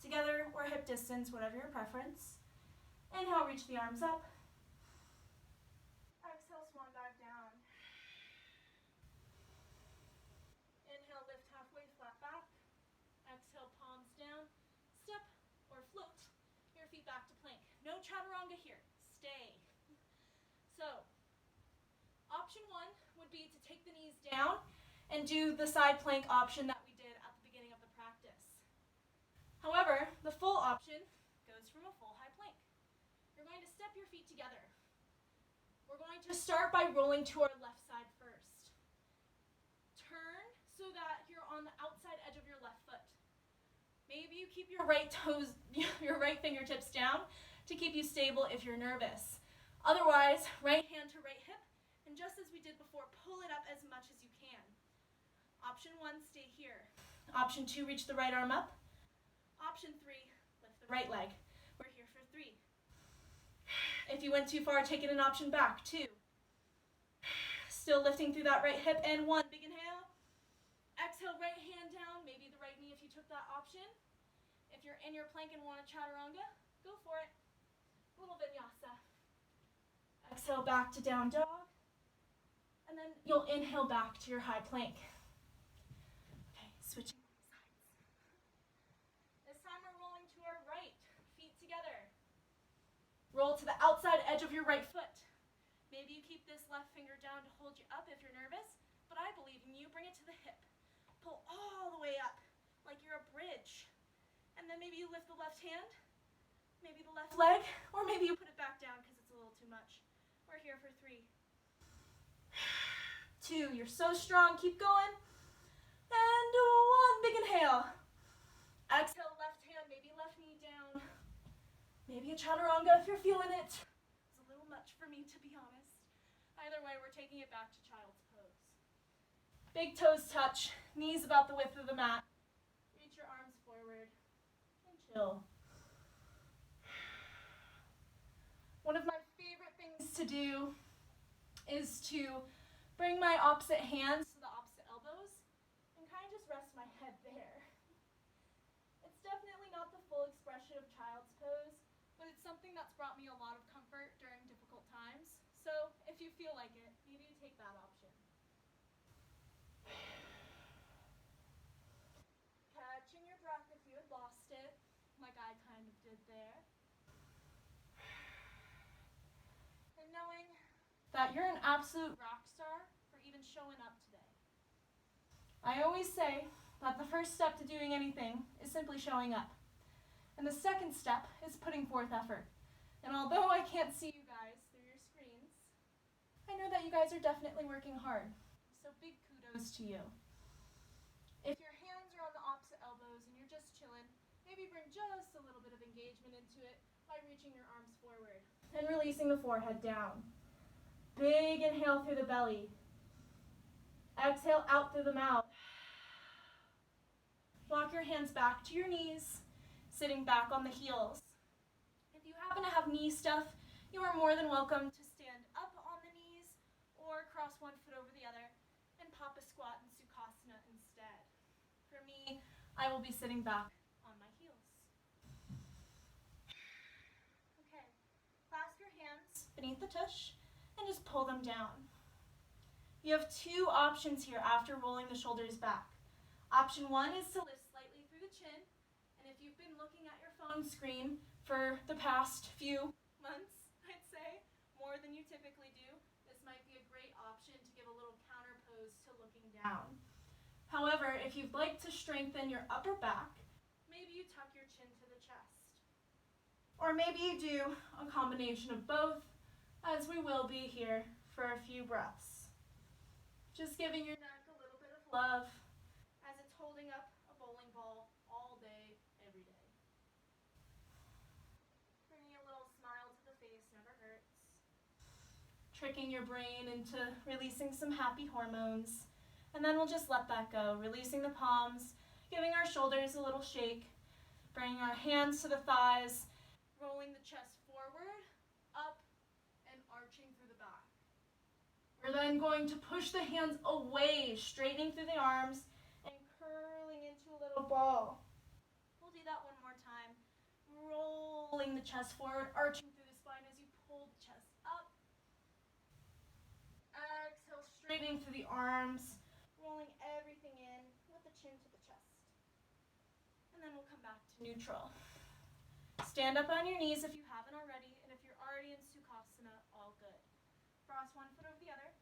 Together or hip distance, whatever your preference. Inhale, reach the arms up. Exhale, swan dive down. Inhale, lift halfway, flat back. Exhale, palms down. Step or float your feet back to plank. No chaturanga here. Stay. So, option 1 would be to take the knees down and do the side plank option that we did at the beginning of the practice. However, the full option goes from a full high plank. You're going to step your feet together. We're going to start by rolling to our left side first. Turn so that you're on the outside edge of your left foot. Maybe you keep your right toes, your right fingertips down to keep you stable if you're nervous. Otherwise, right hand to right hip, and just as we did before, pull it up as much as you can. Option 1, stay here. Option 2, reach the right arm up. Option 3, lift the right leg. We're here for 3. If you went too far, take it an option back. 2. Still lifting through that right hip, and 1. Big inhale. Exhale, right hand down, maybe the right knee if you took that option. If you're in your plank and want a chaturanga, go for it. Little vinyasa. Exhale back to down dog. And then you'll inhale back to your high plank. Okay, switching sides. This time we're rolling to our right, feet together. Roll to the outside edge of your right foot. Maybe you keep this left finger down to hold you up if you're nervous, but I believe in you. Bring it to the hip. Pull all the way up like you're a bridge. And then maybe you lift the left hand, maybe the left leg, or maybe you put it back down because it's a little too much. We're here for 3. 2, you're so strong, keep going. And 1, big inhale. Exhale, left hand, maybe left knee down. Maybe a chaturanga if you're feeling it. It's a little much for me, to be honest. Either way, we're taking it back to child's pose. Big toes touch, knees about the width of the mat. Reach your arms forward and chill. One of my favorite things to do is to bring my opposite hands to the opposite elbows and kind of just rest my head there. It's definitely not the full expression of child's pose, but it's something that's brought me a lot of comfort during difficult times. So if you feel like it, maybe you take that option. Catching your breath if you had lost it, like I kind of did there. And knowing that you're an absolute rock star for even showing up today. I always say that the first step to doing anything is simply showing up. And the second step is putting forth effort. And although I can't see you guys through your screens, I know that you guys are definitely working hard. So big kudos to you. If your hands are on the opposite elbows and you're just chilling, maybe bring just a little bit of engagement into it by reaching your arms forward and releasing the forehead down. Big inhale through the belly. Exhale out through the mouth. Walk your hands back to your knees, sitting back on the heels. If you happen to have knee stuff, you are more than welcome to stand up on the knees or or cross one foot over the other and pop a squat in Sukhasana instead. For me, I will be sitting back on my heels. Okay, clasp your hands beneath the tush and just pull them down. You have two options here after rolling the shoulders back. Option one is to lift slightly through the chin, and if you've been looking at your phone screen for the past few months, I'd say, more than you typically do, this might be a great option to give a little counter pose to looking down. However, if you'd like to strengthen your upper back, maybe you tuck your chin to the chest. Or maybe you do a combination of both, as we will be here for a few breaths. Just giving your neck a little bit of love as it's holding up a bowling ball all day, every day. Bringing a little smile to the face never hurts. Tricking your brain into releasing some happy hormones. And then we'll just let that go, releasing the palms, giving our shoulders a little shake, bringing our hands to the thighs, rolling the chest forward, up, and arching through the back. We're then going to push the hands away, straightening through the arms, and curling into a little ball. We'll do that one more time. Rolling the chest forward, arching through the spine as you pull the chest up. Exhale, straightening through the arms, rolling everything in with the chin to the chest. And then we'll come back to neutral. Stand up on your knees if you haven't already, and if you're already in Sukhasana, all good. Cross one foot over the other,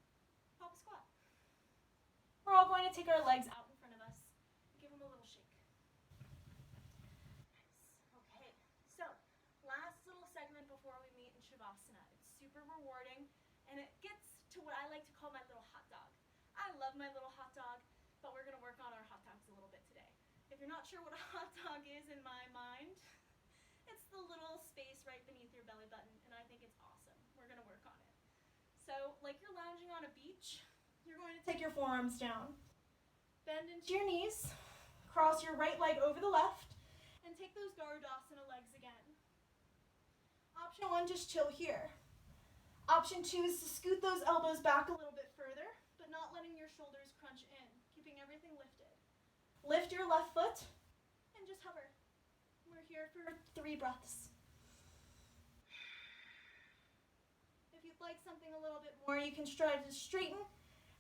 pop a squat. We're all going to take our legs out in front of us and give them a little shake. Nice. Okay, so last little segment before we meet in Shavasana. It's super rewarding, and it gets to what I like to call my little hot dog. I love my little hot dog, but we're going to work on our hot dogs a little bit today. If you're not sure what a hot dog is in my mind, it's the little space right beneath your belly button, and I think it's awesome. We're going to work on it. So, like you're lounging on a beach, you're going to take your forearms down. Bend into your knees, cross your right leg over the left, and take those Garudasana legs again. Option one, just chill here. Option two is to scoot those elbows back a little bit further, but not letting your shoulders crunch in, keeping everything lifted. Lift your left foot, and just hover. We're here for 3 breaths. If you'd like something a little bit more, you can try to straighten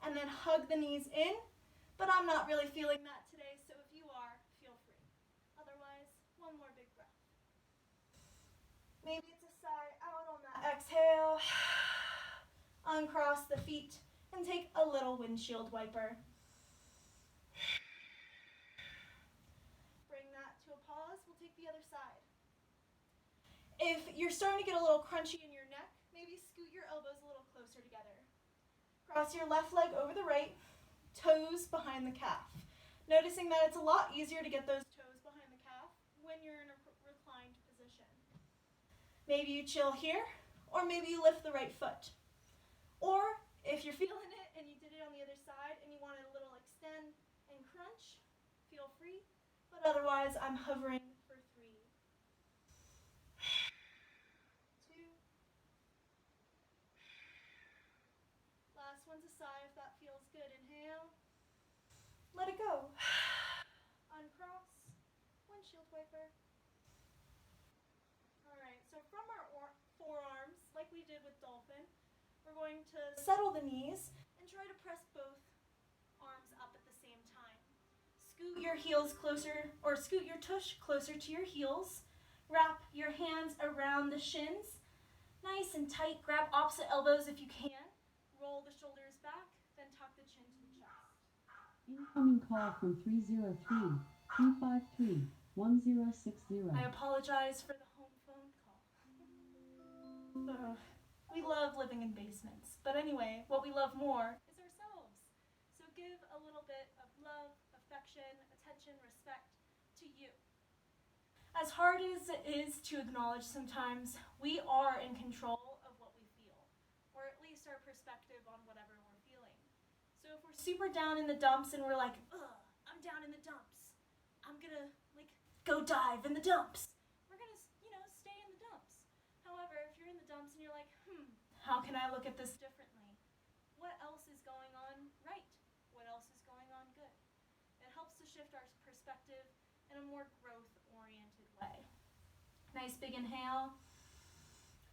and then hug the knees in, but I'm not really feeling that today, so if you are, feel free. Otherwise, one more big breath. Maybe it's a sigh out on that exhale. Uncross the feet and take a little windshield wiper. Bring that to a pause. We'll take the other side. If you're starting to get a little crunchy in your neck, maybe scoot your elbows a little closer together. Cross your left leg over the right, toes behind the calf. Noticing that it's a lot easier to get those toes behind the calf when you're in a reclined position. Maybe you chill here, or maybe you lift the right foot. Or if you're feeling it and you did it on the other side and you want a little extend and crunch, feel free. But otherwise, I'm hovering for 3, 2. Last one's a sigh if that feels good. Inhale. Let it go. Uncross. Windshield wiper. All right, so from our forearms, like we did with dolphin, we're going to settle the knees and try to press both arms up at the same time. Scoot your heels closer, or scoot your tush closer to your heels. Wrap your hands around the shins. Nice and tight. Grab opposite elbows if you can. Roll the shoulders back, then tuck the chin to the chest. Incoming call from 303-253-1060. I apologize for the home phone call. We love living in basements. But anyway, what we love more is ourselves. So give a little bit of love, affection, attention, respect to you. As hard as it is to acknowledge sometimes, we are in control of what we feel, or at least our perspective on whatever we're feeling. So if we're super down in the dumps and we're like, ugh, I'm down in the dumps, I'm gonna go dive in the dumps. We're gonna, stay in the dumps. However, if you're in the dumps and you're like, how can I look at this differently? What else shift our perspective in a more growth-oriented way. Nice big inhale.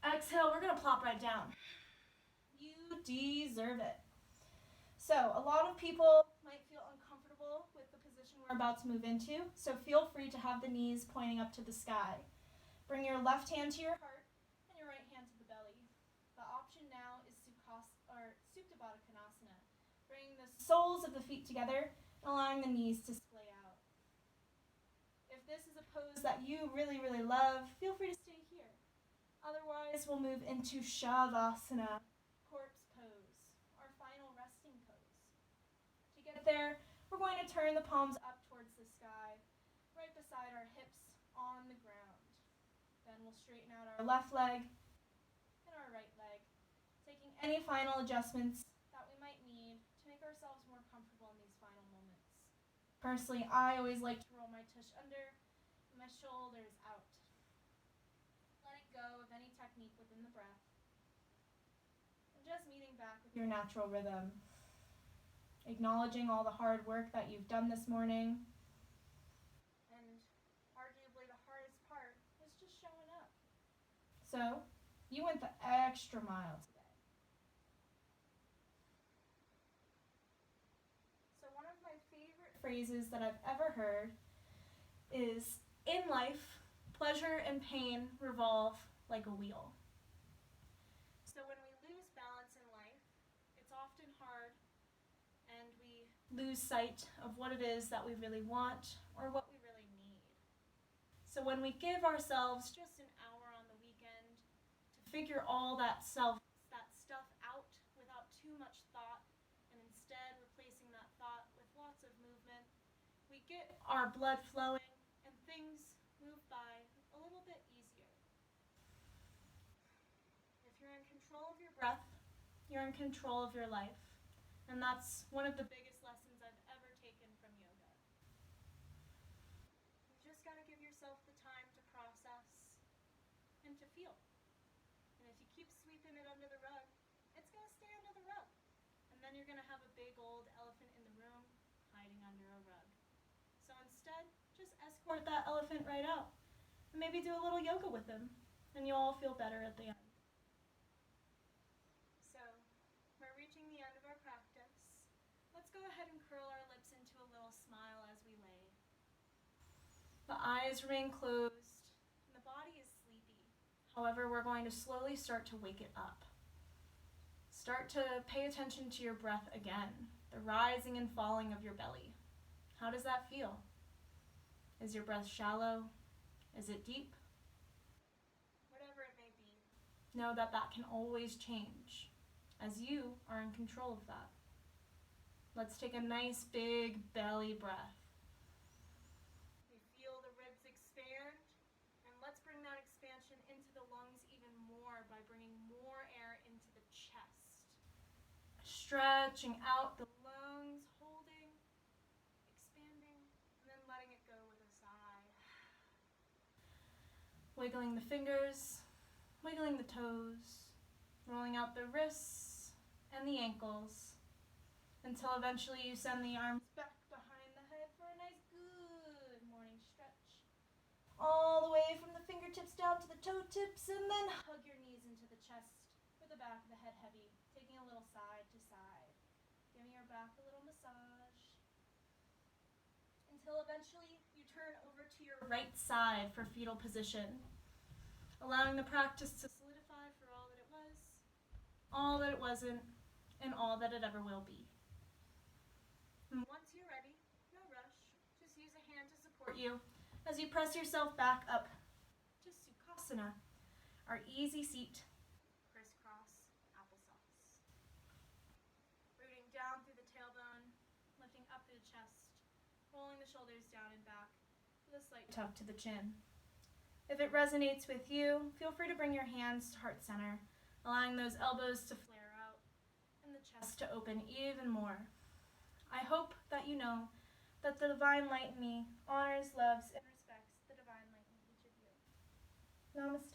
Exhale, we're going to plop right down. You deserve it. So a lot of people might feel uncomfortable with the position we're about to move into, so feel free to have the knees pointing up to the sky. Bring your left hand to your heart and your right hand to the belly. The option now is Supta Baddha Konasana, bringing the soles of the feet together and allowing the knees to splay out. If this is a pose that you really, really love, feel free to stay here. Otherwise, we'll move into Shavasana, corpse pose, our final resting pose. To get there, we're going to turn the palms up towards the sky, right beside our hips on the ground. Then we'll straighten out our left leg and our right leg, taking any final adjustments that we might need to make ourselves more comfortable in these final moments. Personally, I always like to roll my tush under and my shoulders out. Letting go of any technique within the breath. And just meeting back with your natural rhythm. Acknowledging all the hard work that you've done this morning. And arguably the hardest part is just showing up. So, you went the extra mile today. So one of my favorite phrases that I've ever heard is, in life, pleasure and pain revolve like a wheel. So when we lose balance in life, it's often hard and we lose sight of what it is that we really want or what we really need. So when we give ourselves just an hour on the weekend to figure all that stuff out without too much thought, and instead replacing that thought with lots of movement, we get our blood flowing and things move by a little bit easier. If you're in control of your breath, you're in control of your life. And that's one of the biggest lessons I've ever taken from yoga. You just got to give yourself the time to process and to feel. And if you keep sweeping it under the rug, it's going to stay under the rug. And then you're going to have a big old elephant in the room hiding under a rug. So instead, just escort that elephant right out. And maybe do a little yoga with him. And you'll all feel better at the end. So, we're reaching the end of our practice. Let's go ahead and curl our lips into a little smile as we lay. The eyes remain closed, and the body is sleepy. However, we're going to slowly start to wake it up. Start to pay attention to your breath again, the rising and falling of your belly. How does that feel? Is your breath shallow? Is it deep? Whatever it may be, know that that can always change, as you are in control of that. Let's take a nice big belly breath. We feel the ribs expand, and let's bring that expansion into the lungs even more by bringing more air into the chest. Stretching out the lungs, holding, expanding, and then letting it go with a sigh. Wiggling the fingers, wiggling the toes, rolling out the wrists and the ankles, until eventually you send the arms back behind the head for a nice good morning stretch. All the way from the fingertips down to the toe tips, and then hug your knees into the chest with the back of the head heavy, taking a little side to side, giving your back a little massage, until eventually you turn over to your right side for fetal position, allowing the practice to solidify for all that it was, all that it wasn't, and all that it ever will be. And once you're ready, no rush, just use a hand to support you as you press yourself back up to Sukhasana, our easy seat, crisscross applesauce. Rooting down through the tailbone, lifting up through the chest, rolling the shoulders down and back with a slight tuck to the chin. If it resonates with you, feel free to bring your hands to heart center, allowing those elbows to flare out and the chest to open even more. I hope that you know that the divine light in me honors, loves, and respects the divine light in each of you. Namaste.